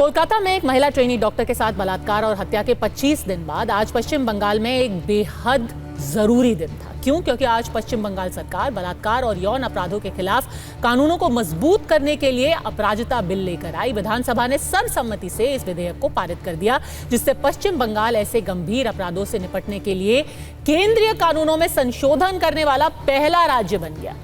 कोलकाता में एक महिला ट्रेनी डॉक्टर के साथ बलात्कार और हत्या के 25 दिन बाद आज पश्चिम बंगाल में एक बेहद जरूरी दिन था। क्यों? क्योंकि आज पश्चिम बंगाल सरकार बलात्कार और यौन अपराधों के खिलाफ कानूनों को मजबूत करने के लिए अपराजिता बिल लेकर आई। विधानसभा ने सर्वसम्मति से इस विधेयक को पारित कर दिया, जिससे पश्चिम बंगाल ऐसे गंभीर अपराधों से निपटने के लिए केंद्रीय कानूनों में संशोधन करने वाला पहला राज्य बन गया।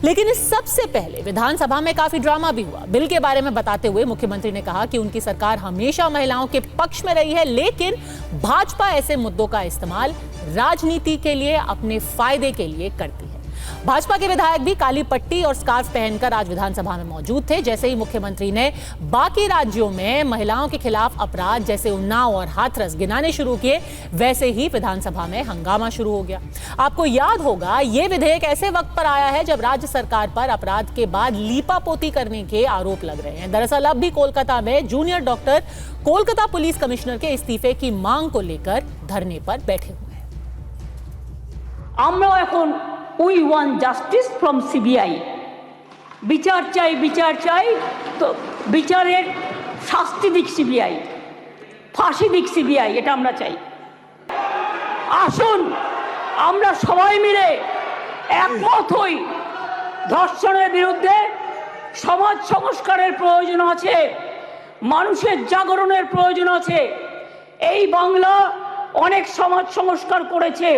लेकिन इस सबसे पहले विधानसभा में काफी ड्रामा भी हुआ। बिल के बारे में बताते हुए मुख्यमंत्री ने कहा कि उनकी सरकार हमेशा महिलाओं के पक्ष में रही है, लेकिन भाजपा ऐसे मुद्दों का इस्तेमाल राजनीति के लिए, अपने फायदे के लिए करती है। भाजपा के विधायक भी काली पट्टी और स्कार्फ पहनकर आज विधानसभा में मौजूद थे। जैसे ही मुख्यमंत्री ने बाकी राज्यों में महिलाओं के खिलाफ अपराध जैसे उन्नाव और हाथरस गिनाने शुरू किए, वैसे ही विधानसभा में हंगामा शुरू हो गया। आपको याद होगा, ये विधेयक ऐसे वक्त पर आया है जब राज्य सरकार पर अपराध के बाद लीपापोती करने के आरोप लग रहे हैं। दरअसल अब भी कोलकाता में junior doctor Kolkata police commissioner के इस्तीफे की मांग को लेकर धरने पर बैठे हुए हैं। We want justice from CBI. বিচার চাই তো বিচারের শাস্তি দিক সিবিআই, ফাঁসি দিক সিবিআই, এটা আমরা চাই। আসুন আমরা সবাই মিলে একমত হই, ধর্ষণের বিরুদ্ধে সমাজ সংস্কারের প্রয়োজন আছে, মানুষের জাগরণের প্রয়োজন আছে। এই বাংলা অনেক সমাজ সংস্কার করেছে।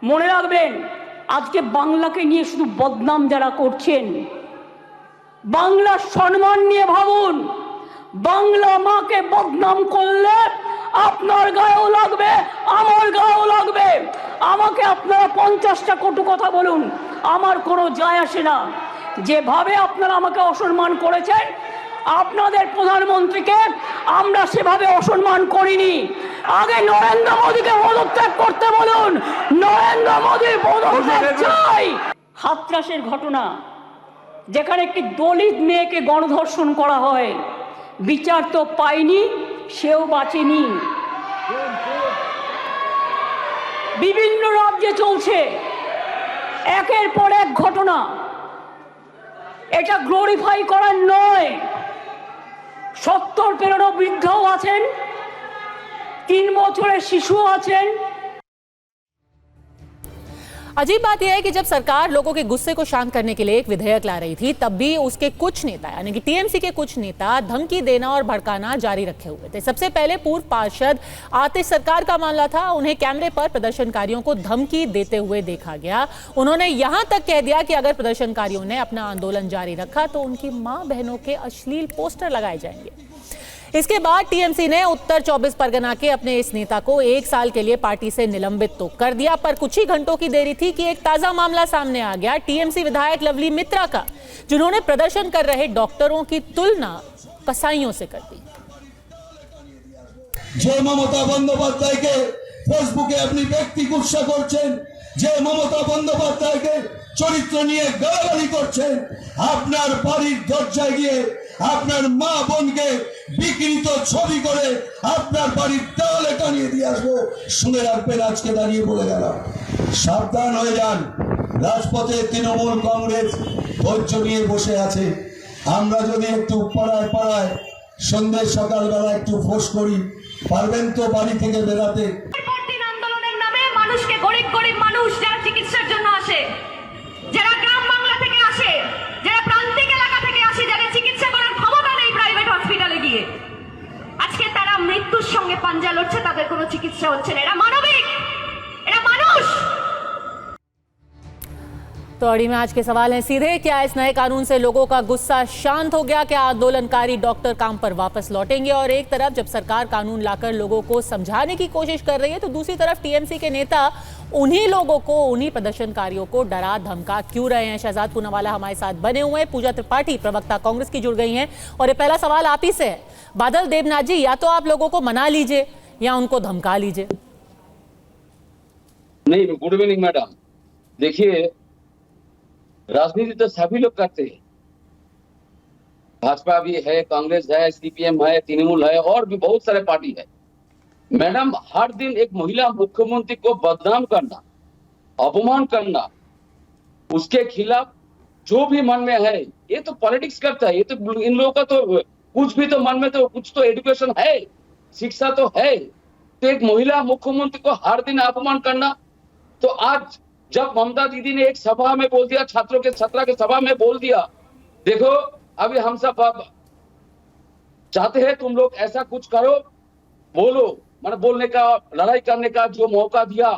মনে রাখবেন, আজকে বাংলাকে নিয়ে শুধু বদনাম যারা করছেন, বাংলার সম্মান নিয়ে ভাবুন। বাংলা মাকে বদনাম করলে আপনার গায়েও লাগবে, আমার গায়েও লাগবে। আমাকে আপনারা 50টা কটু কথা বলুন, আমার কোনো যায় আসে না। যেভাবে আপনারা আমাকে অসম্মান করেছেন, আপনাদের প্রধানমন্ত্রীকে আমরা সেভাবে অসম্মান করিনি। আগে নরেন্দ্র মোদীকে পদত্যাগ করতে বলুন, নরেন্দ্র মোদীর পদত্যাগ চাই। হাতরাসের ঘটনা, যেখানে একটি দলিত মেয়েকে গণধর্ষণ করা হয়, বিচার তো পায়নি, সেও বাঁচেনি। বিভিন্ন রাজ্যে চলছে একের পর এক ঘটনা। এটা গ্লোরিফাই করার নয়। 70 পেরোনো বৃদ্ধও আছেন, 3 বছরের শিশুও আছেন। अजीब बात यह है कि जब सरकार लोगों के गुस्से को शांत करने के लिए एक विधेयक ला रही थी, तब भी उसके कुछ नेता यानी कि टीएमसी के कुछ नेता धमकी देना और भड़काना जारी रखे हुए थे। सबसे पहले पूर्व पार्षद आतिश सरकार का मामला था। उन्हें कैमरे पर प्रदर्शनकारियों को धमकी देते हुए देखा गया। उन्होंने यहां तक कह दिया कि अगर प्रदर्शनकारियों ने अपना आंदोलन जारी रखा तो उनकी मां बहनों के अश्लील पोस्टर लगाए जाएंगे। इसके बाद टीएमसी ने उत्तर 24 परगना के अपने इस नेता को 1 साल के लिए पार्टी से निलंबित तो कर दिया, पर कुछ ही घंटों की देरी थी कि एक ताजा मामला सामने आ गया टीएमसी विधायक लवली मित्रा का, जिन्होंने प्रदर्शन कर रहे डॉक्टरों की तुलना कसाईयों से कर दी। যে মমতা বন্দ্যোপাধ্যায়কে ফেসবুকে আপনি ব্যক্তি গুচ্ছা করছেন, যে মমতা বন্দ্যোপাধ্যায়কে চরিত্র নিয়ে গালাগালি করছেন, আপনার বাড়ির দরজায় গিয়ে আপনার মা বোনকে বিকৃত ছবি করে আপনার বাড়ির দেওয়ালে টানিয়ে দিয়ে আসবো। শুনে রাখবেন, আজকে দাঁড়িয়ে বলে গেলাম, সাবধান হয়ে যান। রাজপথে তৃণমূল কংগ্রেস ধৈর্য নিয়ে বসে আছে। আমরা যদি একটু পাড়ায় পাড়ায় সন্ধ্যে সকালবেলা একটু ফোর্স করি, পারবেন তো বাড়ি থেকে বেরাতে? আন্দোলনের নামে মানুষকে, গরিব গরিব মানুষ যারা চিকিৎসার জন্য আসে, যারা গ্রাম বাংলা থেকে আসে, যারা প্রান্তিক এলাকা থেকে আসে, যারা চিকিৎসা করার ক্ষমতা নেই প্রাইভেট হসপিটালে গিয়ে, আজকে তারা মৃত্যুর সঙ্গে পাঞ্জা লড়ছে, তাদের কোনো চিকিৎসা হচ্ছে না। এরা মানবিক, এরা মানুষ। तो अड़ी में आज के सवाल हैं सीधे, क्या इस नए कानून से लोगों का गुस्सा शांत हो गया? क्या आंदोलनकारी डॉक्टर काम पर वापस लौटेंगे? और एक तरफ जब सरकार कानून लाकर लोगों को समझाने की कोशिश कर रही है, तो दूसरी तरफ टीएमसी के नेता उन्हीं लोगों को, उन्हीं प्रदर्शनकारियों को डरा धमका क्यों रहे हैं? शहजाद पूनावाला हमारे साथ बने हुए हैं, पूजा त्रिपाठी प्रवक्ता कांग्रेस की जुड़ गई हैं, और ये पहला सवाल आप ही से है। बादल देवनाथ जी, या तो आप लोगों को मना लीजिए या उनको धमका लीजिए। नहीं, गुड इवनिंग मैडम। देखिए, राजनीति तो सभी लोग करते हैं, भाजपा भी है, कांग्रेस है, सीपीएम है, तृणमूल है, और भी बहुत सारे पार्टी है। मैडम, हर दिन एक महिला मुख्यमंत्री को बदनाम करना, अपमान करना, उसके खिलाफ जो भी मन में है, ये तो पॉलिटिक्स करता है। ये तो इन लोगों का तो कुछ भी तो मन में तो कुछ तो एजुकेशन है, शिक्षा तो है। तो एक महिला मुख्यमंत्री को हर दिन अपमान करना, तो आज जब ममता दीदी ने एक सभा में बोल दिया, छात्रों के छात्रा के सभा में बोल दिया, देखो अभी हम सब चाहते हैं तुम लोग ऐसा कुछ करो, बोलो, मतलब बोलने का, लड़ाई करने का जो मौका दिया,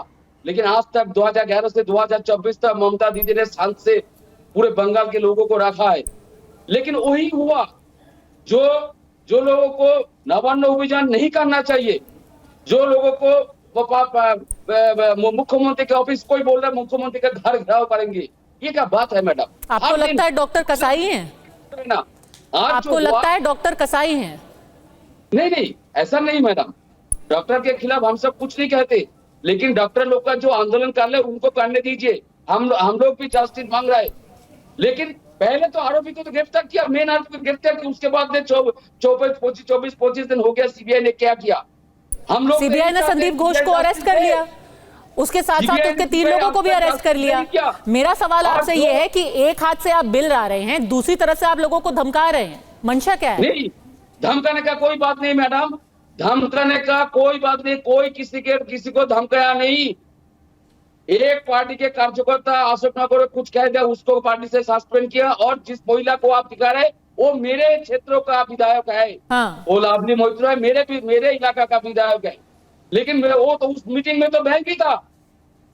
लेकिन आज तक 2011 से 2024 तक ममता दीदी ने शांत से पूरे बंगाल के लोगों को रखा है। लेकिन वही हुआ जो लोगों को नवान्न अभियान नहीं करना चाहिए, जो लोगों को मुख्यमंत्री के ऑफिस, कोई बोल रहा है मुख्यमंत्री का घर घेराव करेंगे, ये क्या बात है मैडम? आपको लगता है डॉक्टर कसाई हैं? आपको लगता है डॉक्टर कसाई हैं? नहीं, ऐसा नहीं मैडम, डॉक्टर के खिलाफ हम सब कुछ नहीं कहते, लेकिन डॉक्टर लोग का जो आंदोलन कर रहे उनको करने दीजिए। हम लोग भी जस्टिस मांग रहे हैं, लेकिन पहले तो आरोपी को तो गिरफ्तार किया, मेन आरोपी को गिरफ्तार किया, उसके बाद 24-25 दिन हो गया, सीबीआई ने क्या किया? हम लोग सीबीआई ने संदीप घोष को अरेस्ट कर लिया, उसके साथ साथ उसके 3 लोगों को भी अरेस्ट कर लिया। मेरा सवाल आपसे ये है कि एक हाथ से आप बिल ला रहे हैं, दूसरी तरफ से आप लोगों को धमका रहे हैं, मंशा क्या है? नहीं, धमकाने का कोई बात नहीं मैडम, धमकाने का कोई बात नहीं, कोई किसी को धमकाया नहीं। एक पार्टी के कार्यकर्ता अशोकनगर में कुछ कह दिया, उसको पार्टी से सस्पेंड किया, और जिस महिला को आप दिखा रहे वो मेरे क्षेत्रों का विधायक है। हाँ। वो लावली मोहित्रो है, मेरे इलाका का विधायक है, लेकिन वो तो उस मीटिंग में तो मैं भी था,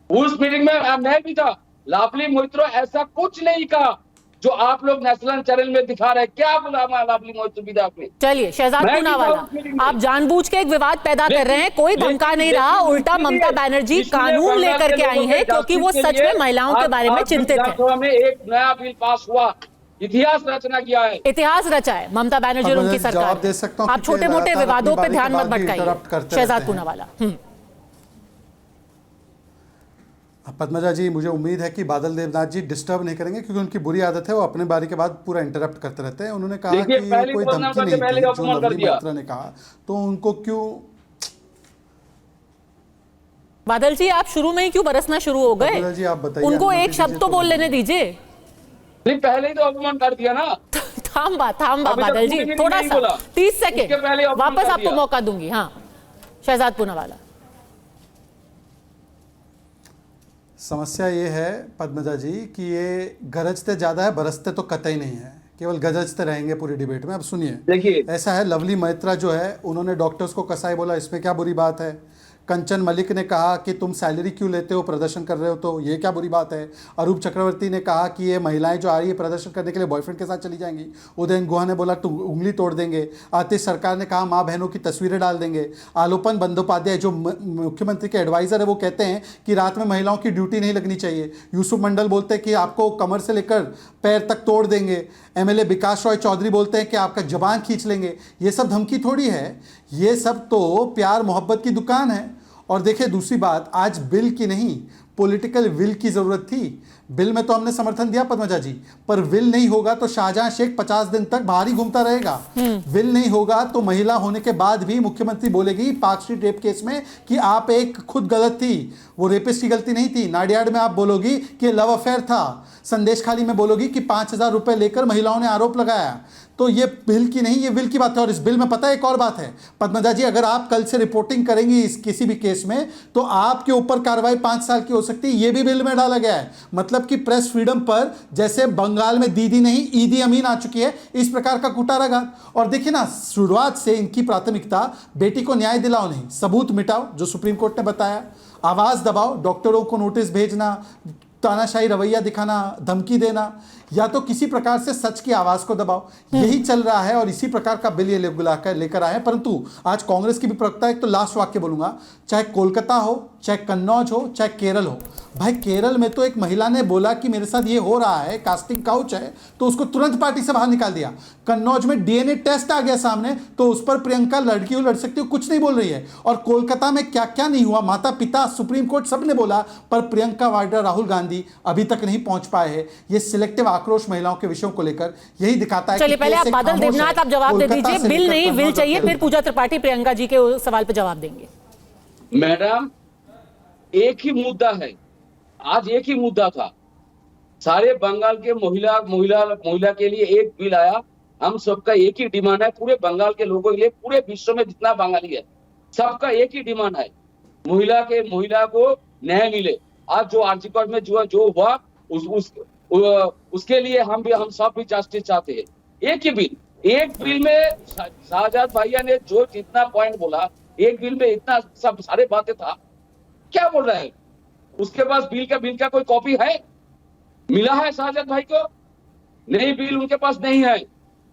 उस मीटिंग में मैं भी था। लावली मोहित्रो ऐसा कुछ नहीं कहा जो आप लोग नेशनल चैनल में दिखा रहे हैं। क्या बोला लावली मोहित्रो विधायक ने? चलिए शहजाद पूनावाला, आप जानबूझ के एक विवाद पैदा कर रहे हैं, कोई धमका नहीं रहा, उल्टा ममता बनर्जी कानून लेकर के आई हैं क्योंकि वो सच में महिलाओं के बारे में चिंतित है। में एक नया बिल पास हुआ, इतिहास रचना किया है, इतिहास रचा है ममता बनर्जी और उनकी सरकार। दे सकता हूं, आप छोटे मोटे विवादों पे ध्यान मत भटकाइए। शहजाद पूनावाला। पद्मजा जी, मुझे उम्मीद है कि बादल देवनाथ जी डिस्टर्ब नहीं करेंगे, क्योंकि उनकी बुरी आदत है, वो अपने बारी के बाद पूरा इंटरप्ट करते रहते हैं। उन्होंने कहा कि कोई धमकी नहीं थी जो लवली मोहित्रो ने कहा, तो उनको क्यों? बादल जी, आप शुरू में ही क्यों बरसना शुरू हो गए? जी आप बताइए, उनको एक शब्द तो बोल लेने दीजिए। नहीं, पहले ही तो अपमान कर दिया ना। थाम बादल जी, थोड़ा सा 30 सेकेंड वापस आपको मौका दूंगी। हाँ, शहजाद पूनावाला। समस्या ये है पद्मजा जी कि ये गरजते ज़्यादा है, बरसते तो कतई नहीं है, केवल गरजते रहेंगे पूरी डिबेट में। अब सुनिए, देखिए ऐसा है, लवली मोहित्रो जो है उन्होंने डॉक्टर्स को कसाई बोला, इसमें क्या बुरी बात है? कंचन मलिक ने कहा कि तुम सैलरी क्यों लेते हो, प्रदर्शन कर रहे हो, तो ये क्या बुरी बात है? अरूप चक्रवर्ती ने कहा कि ये महिलाएं जो आ रही है प्रदर्शन करने के लिए बॉयफ्रेंड के साथ चली जाएंगी। उदयन गुहा ने बोला तुम उंगली तोड़ देंगे। आतिश सरकार ने कहा माँ बहनों की तस्वीरें डाल देंगे। आलोपन बंदोपाध्याय जो मुख्यमंत्री के एडवाइजर है वो कहते हैं कि रात में महिलाओं की ड्यूटी नहीं लगनी चाहिए। यूसुफ मंडल बोलते हैं कि आपको कमर से लेकर पैर तक तोड़ देंगे। एमएलए विकास रॉय चौधरी बोलते हैं कि आपका जबान खींच लेंगे। ये सब धमकी थोड़ी है, ये सब तो प्यार मोहब्बत की दुकान है। और देखिए दूसरी बात, आज बिल की नहीं पॉलिटिकल विल की जरूरत थी। बिल में तो हमने समर्थन दिया पद्मजा जी, पर विल नहीं होगा तो शाहजहां शेख 50 दिन तक बाहर ही घूमता रहेगा। विल नहीं होगा तो महिला होने के बाद भी मुख्यमंत्री बोलेगी पार्क स्ट्रीट रेप केस में कि आप एक खुद गलत थी, वो रेपिस्ट की गलती नहीं थी। नाडियाड में आप बोलोगी कि लव अफेयर था। संदेश खाली में बोलोगी कि 5000 रुपए लेकर महिलाओं ने आरोप लगाया। तो ये बिल की नहीं, ये विल की बात है। और इस बिल में पता है एक और बात है पद्मजा जी, अगर आप कल से रिपोर्टिंग करेंगी इस किसी भी केस में तो आपके ऊपर कार्रवाई 5 साल की हो सकती है। ये भी बिल में डाला गया है। मतलब कि प्रेस फ्रीडम पर जैसे बंगाल में दीदी नहीं ईदी अमीन आ चुकी है, इस प्रकार का कुटाराघात। और देखिए ना, शुरुआत से इनकी प्राथमिकता बेटी को न्याय दिलाओ नहीं, सबूत मिटाओ जो सुप्रीम कोर्ट ने बताया, आवाज दबाओ, डॉक्टरों को नोटिस भेजना, तानाशाही रवैया दिखाना, धमकी देना, या तो किसी प्रकार से सच की आवाज को दबाओ। यही चल रहा है और इसी प्रकार का बिल ये लेकर आए हैं। परंतु आज कांग्रेस की भी प्रवक्ता, एक तो लास्ट वाक्य बोलूंगा, चाहे कोलकाता हो, चाहे कन्नौज हो, चाहे केरल हो, भाई केरल में तो एक महिला ने बोला कि मेरे साथ ये हो रहा है, कास्टिंग काउच है, तो उसको तुरंत पार्टी से बाहर निकाल दिया। कन्नौज में डीएनए टेस्ट आ गया सामने, तो उस पर प्रियंका लड़की हो लड़ सकती हो, कुछ नहीं बोल रही है। और कोलकाता में क्या क्या नहीं हुआ, माता पिता सुप्रीम कोर्ट सबने बोला, पर प्रियंका वाड्रा राहुल गांधी अभी तक नहीं पहुंच पाए हैं। ये सिलेक्टिव आक्रोश महिलाओं के विषयों को लेकर यही दिखाता है। चलिए पहले आप बादल देवनाथ आप जवाब दे दीजिए, बिल नहीं विल चाहिए, फिर पूजा त्रिपाठी प्रियंका जी के सवाल पर जवाब देंगे। मैडम, एक ही मुद्दा है, आज एक ही मुद्दा था, सारे बंगाल के महिला के लिए एक बिल आया, हम सबका एक ही डिमांड है, पूरे बंगाल के लोगों के लिए, पूरे विश्व में जितना बंगाली है सबका एक ही डिमांड है, महिला को न्याय मिले। आज जो आर्टिकल में जो हुआ उसके लिए हम सब भी जस्टिस चाहते हैं। एक बिल में शाहजाद भैया ने जो जितना पॉइंट बोला, एक बिल में इतना सब सारे बातें था, क्या बोल रहा है? उसके पास बिल का कोई कॉपी है? मिला है शाहजाद भाई को? नहीं, बिल उनके पास नहीं है।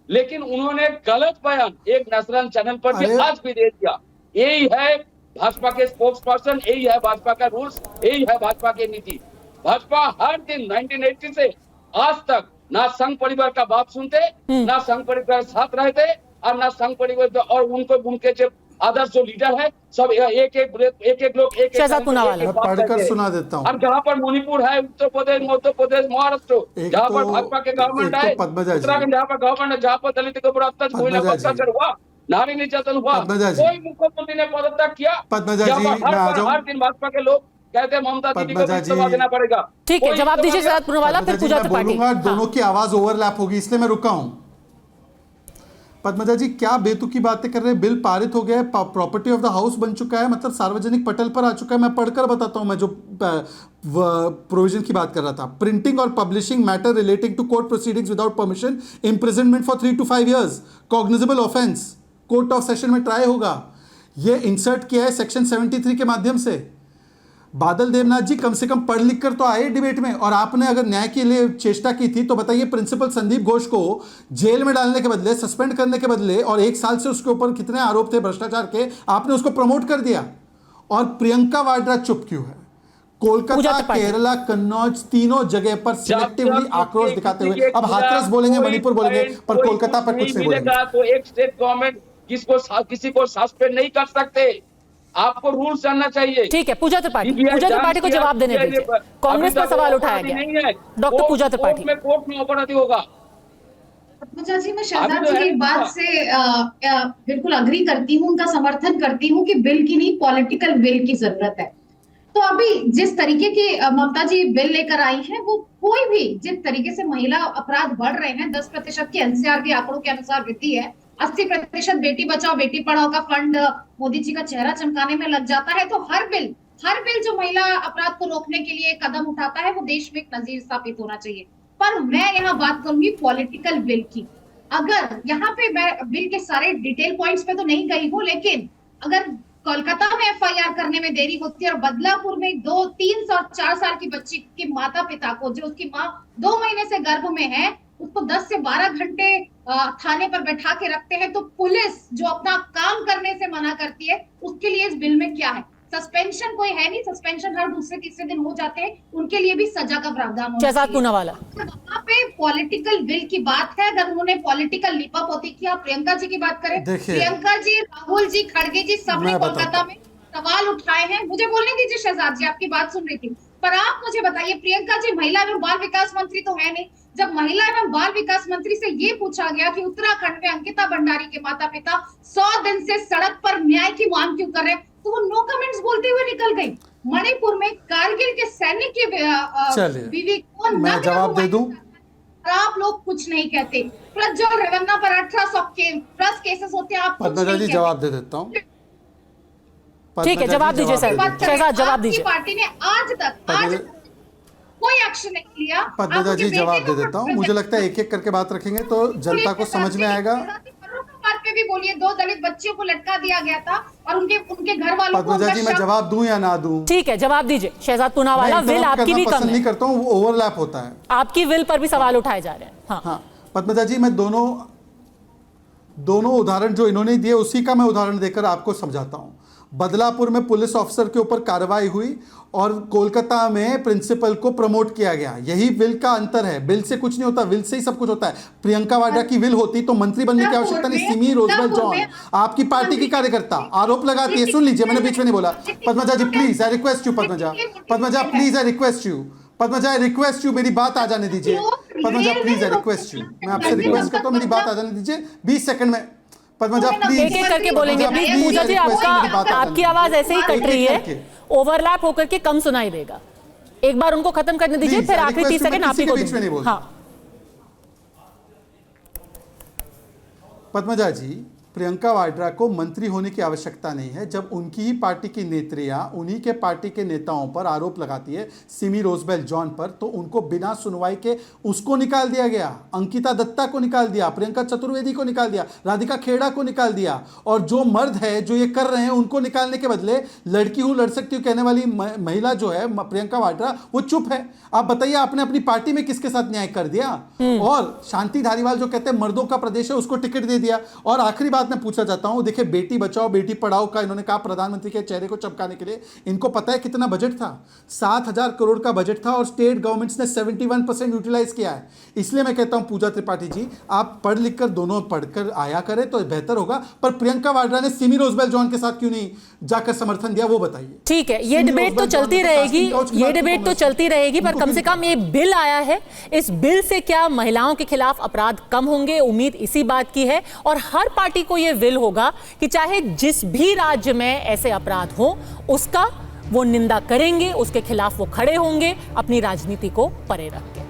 लेकिन उन्होंने गलत बयान एक नेशनल चैनल पर भी आज भी दे दिया। यही है भाजपा के स्पोक्स पर्सन, यही है भाजपा का रूल्स, यही है भाजपा की नीति। भाजपा हर दिन 1980 से आज तक ना संघ परिवार का बात सुनते, ना संघ परिवार साथ रहते, और ना संघ परिवार और उनके जो आदर्श जो लीडर है सब एक लोग शहजाद पूनावाला पढ़कर सुना देता हूँ। अब जहाँ पर मणिपुर है, उत्तर प्रदेश, मध्य प्रदेश, महाराष्ट्र, जहाँ पर भाजपा के गवर्नमेंट है, उत्तराखंड जहाँ पर गवर्नमेंट है, जहाँ पर दलित के ऊपर महिला पर अत्याचार हुआ, नारी निर्यातन हुआ, कोई मुख्यमंत्री ने पदत्याग किया। हर दिन भाजपा के लोग कहते हैं ममता दीदी को इस्तीफा देना पड़ेगा। ठीक है, जवाब दीजिए शहजाद पूनावाला, फिर पूजा त्रिपाठी। दोनों की आवाज ओवरलैप होगी, इसलिए मैं रुका हूं। पद्मजा जी क्या बेतुकी बातें कर रहे हैं? बिल पारित हो गया है, प्रॉपर्टी ऑफ द हाउस बन चुका है, मतलब सार्वजनिक पटल पर आ चुका है। मैं पढ़कर बताता हूं, मैं जो प्रोविजन की बात कर रहा था। प्रिंटिंग और publishing matter relating to court proceedings without permission, imprisonment for 3 to 5 years, cognizable offence, court of session में ट्राई होगा। यह इंसर्ट किया है सेक्शन 73 के माध्यम से। बादल देवनाथ जी कम से कम पढ़ लिख कर तो आए डिबेट में, और आपने अगर न्याय के लिए चेष्टा की थी तो बताइए, प्रिंसिपल संदीप घोष को जेल में डालने के बदले, सस्पेंड करने के बदले, और 1 साल से उसके ऊपर कितने आरोप थे भ्रष्टाचार के, आपने उसको प्रमोट कर दिया। और प्रियंका वाड्रा चुप क्यों है? कोलकाता, केरला, कन्नौज, तीनों जगह पर सिलेक्टिवली आक्रोश दिखाते हुए, अब हाथरस बोलेंगे, मणिपुर बोलेंगे, पर कोलकाता पर कुछ नहीं बोलेंगे। तो एक स्टेट गवर्नमेंट किसी को सस्पेंड नहीं कर सकते। आपको रूल्स जानना चाहिए। ठीक है, पूजा त्रिपाठी को जवाब देने दीजिए। कांग्रेस पर सवाल उठाया गया, डॉक्टर पूजा त्रिपाठी। कोर्ट में अपराधी होगा। पूजा जी, मैं शहजाद जी की बात से बिल्कुल अग्री करती हूँ, उनका समर्थन करती हूँ कि बिल की नहीं, पॉलिटिकल विल की जरूरत है। तो अभी जिस तरीके की ममता जी बिल लेकर आई हैं, वो कोई भी जिस तरीके से महिला अपराध बढ़ रहे हैं, 10% के एनसीआरबी आंकड़ों के अनुसार वृद्धि है, 80% बेटी बचाओ बेटी पढ़ाओ का फंड मोदी जी का चेहरा चमकाने में लग जाता है। तो हर बिल जो महिला अपराध को रोकने के लिए कदम उठाता है, वो देश में एक नजीर स्थापित होना चाहिए। पर मैं यहाँ बात करूंगी पॉलिटिकल विल की। अगर यहाँ पे मैं बिल के सारे डिटेल पॉइंट्स पे तो नहीं गई हूँ, लेकिन अगर कोलकाता में एफआईआर करने में देरी होती है और बदलापुर में 2, 3 और 4 साल की बच्ची के माता पिता को, जो उसकी माँ 2 महीने से गर्भ में है, उसको 10 से 12 घंटे थाने पर बैठा के रखते हैं, तो पुलिस जो अपना काम करने से मना करती है, उसके लिए इस बिल में क्या है? सस्पेंशन कोई है नहीं, सस्पेंशन हर दूसरे तीसरे दिन हो जाते हैं, उनके लिए भी सजा का प्रावधान होना चाहिए। वहाँ पे पॉलिटिकल विल की बात है। अगर उन्होंने पॉलिटिकल लिपापोती किया, प्रियंका जी की बात करें, प्रियंका जी, राहुल जी, खड़गे जी, सबने कोलकाता में सवाल उठाए हैं। मुझे बोलने दीजिए शहजाद जी, आपकी बात सुन रही थी। पर आप मुझे बताइए, प्रियंका जी महिला एवं बाल विकास मंत्री तो है नहीं, जब महिला एवं बाल विकास मंत्री से ये पूछा गया कि उत्तराखंड में अंकिता भंडारी के माता पिता 100 दिन से सड़क पर न्याय की मांग क्यों कर रहे हैं, तो वो नो कमेंट्स बोलते हुए निकल गई। मणिपुर में कारगिल के सैनिक की बीवी को मैं जवाब दे दूं, आप लोग कुछ नहीं कहते। प्रज्वल रेवन्ना पर 1800 के प्लस केसेस होते हैं, आप पद्मजा जी जवाब दे देता हूँ। ठीक है, जवाब दीजिए सर, शहजाद जवाब दीजिए। पार्टी ने आज तक कोई एक्शन नहीं लिया। पद्मजा जी जवाब दे देता हूँ। मुझे लगता है एक एक करके बात रखेंगे तो जनता को समझ में आएगा। बात पे भी बोलिए, 2 दलित बच्चियों को लटका दिया गया था और उनके घर वालों को। पद्मजा जी मैं जवाब दूं या ना दूं? ठीक है, जवाब दीजिए शहजाद पूनावाला। विल आपकी भी कम नहीं करता हूँ, ओवरलैप होता है। आपकी विल पर भी सवाल उठाए जा रहे हैं। हाँ पद्मजा जी, मैं दोनों उदाहरण जो इन्होंने दिए उसी का मैं उदाहरण देकर आपको समझाता हूँ। बदलापुर में पुलिस ऑफिसर के ऊपर कार्रवाई हुई और कोलकाता में प्रिंसिपल को प्रमोट किया गया। यही विल का अंतर है। बिल से कुछ नहीं होता, विल से ही सब कुछ होता है। प्रियंका वाड्रा की विल होती तो मंत्री बनने की आवश्यकता नहीं। सिमी रोजबेल जॉन आपकी पार्टी की कार्यकर्ता आरोप लगाती है। सुन लीजिए, मैंने बीच में नहीं बोला। Padmaja ji please, I request you. Padmaja please, I request you. Padmaja, I request you, मेरी बात आ जाने दीजिए। Padmaja please, I request you, मैं आपसे रिक्वेस्ट करता हूँ, मेरी बात आ जाने दीजिए 20 सेकंड में। पद्मजा प्लीज, एक एक करके बोलेंगे प्लीज। पूजा जी, आपकी आवाज ऐसे ही कट रही है, ओवरलैप होकर के कम सुनाई देगा। एक बार उनको खत्म करने दीजिए, फिर आखिरी 30 सेकंड आप ही को। हाँ पद्मजा जी, प्रियंका वाड्रा को मंत्री होने की आवश्यकता नहीं है। जब उनकी ही पार्टी की नेत्रियां उन्हीं के पार्टी के नेताओं पर आरोप लगाती है, सिमी रोजबेल जॉन पर, तो उनको बिना सुनवाई के उसको निकाल दिया गया, अंकिता दत्ता को निकाल दिया, प्रियंका चतुर्वेदी को निकाल दिया, राधिका खेड़ा को निकाल दिया। और जो मर्द है जो ये कर रहे हैं उनको निकालने के बदले लड़की हूं लड़ सकती हूं कहने वाली महिला जो है प्रियंका वाड्रा, वो चुप है। आप बताइए, आपने अपनी पार्टी में किसके साथ न्याय कर दिया? और शांति धारीवाल जो कहते हैं मर्दों का प्रदेश है, उसको टिकट दे दिया। और आखिरी बात मैं पूछना चाहता हूं, देखिए बेटी बचाओ बेटी पढ़ाओ का इन्होंने कहा प्रधानमंत्री के चेहरे को चमकाने के लिए। इनको पता है कितना बजट था? 7,000 करोड़ का बजट था और स्टेट गवर्नमेंट्स ने 71% यूटिलाइज किया है। इसलिए मैं कहता हूं पूजा त्रिपाठी जी, आप पढ़ लिख कर दोनों पढ़कर आया करें तो बेहतर होगा। पर प्रियंका वाड्रा ने सिमी रोजबेल जॉन के साथ क्यों नहीं जाकर समर्थन दिया, वो बताइए। ठीक है, ये डिबेट तो चलती रहेगी, ये डिबेट तो चलती रहेगी, पर कम से कम ये बिल आया है। इस बिल से क्या महिलाओं के खिलाफ अपराध कम होंगे? उम्मीद इसी बात की है। और हर पार्टी को यह विल होगा कि चाहे जिस भी राज्य में ऐसे अपराध हो, उसका वो निंदा करेंगे, उसके खिलाफ वो खड़े होंगे, अपनी राजनीति को परे रख के।